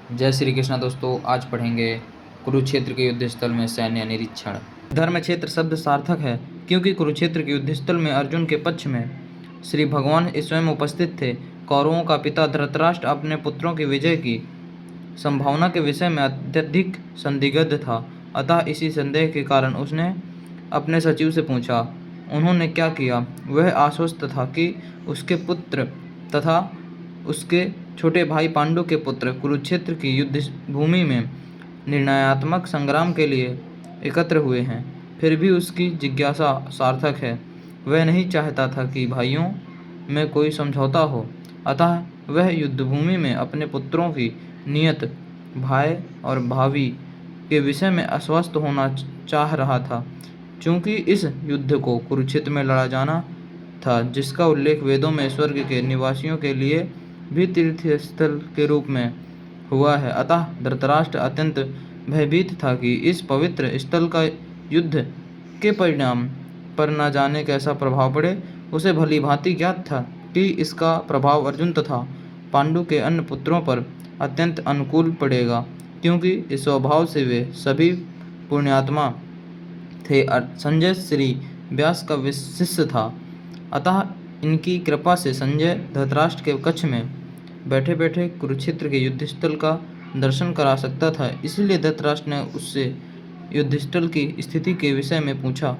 जय श्री कृष्णा दोस्तों, आज पढ़ेंगे कुरुक्षेत्र के युद्ध स्थल में सैन्य निरीक्षण। धर्म क्षेत्र शब्द सार्थक है क्योंकि कुरुक्षेत्र के युद्ध स्थल में अर्जुन के पक्ष में श्री भगवान स्वयं उपस्थित थे। कौरवों का पिता धृतराष्ट्र अपने पुत्रों की विजय की संभावना के विषय में अत्यधिक संदिग्ध था, अतः इसी संदेह के कारण उसने अपने सचिव से पूछा। उन्होंने क्या किया? वह आश्वस्त था कि उसके पुत्र तथा उसके छोटे भाई पांडु के पुत्र कुरुक्षेत्र की युद्ध भूमि में निर्णयात्मक संग्राम के लिए एकत्र हुए हैं। फिर भी उसकी जिज्ञासा सार्थक है। वह नहीं चाहता था कि भाइयों में कोई समझौता हो, अतः वह युद्धभूमि में अपने पुत्रों की नियत, भाई और भावी के विषय में आश्वस्त होना चाह रहा था। चूंकि इस युद्ध को कुरुक्षेत्र में लड़ा जाना था, जिसका उल्लेख वेदों में स्वर्ग के निवासियों के लिए भी तीर्थ स्थल के रूप में हुआ है, अतः धृतराष्ट्र अत्यंत भयभीत था कि इस पवित्र स्थल का युद्ध के परिणाम पर न जाने कैसा प्रभाव पड़े। उसे भली भांति ज्ञात था कि इसका प्रभाव अर्जुन तथा पांडु के अन्य पुत्रों पर अत्यंत अनुकूल पड़ेगा, क्योंकि स्वभाव से वे सभी पुण्यात्मा थे। संजय श्री व्यास का शिष्य था, अतः इनकी कृपा से संजय धृतराष्ट्र के कक्ष में बैठे बैठे कुरुक्षेत्र के युद्धस्थल का दर्शन करा सकता था। इसलिए धृतराष्ट्र ने उससे युद्धस्थल की स्थिति के विषय में पूछा।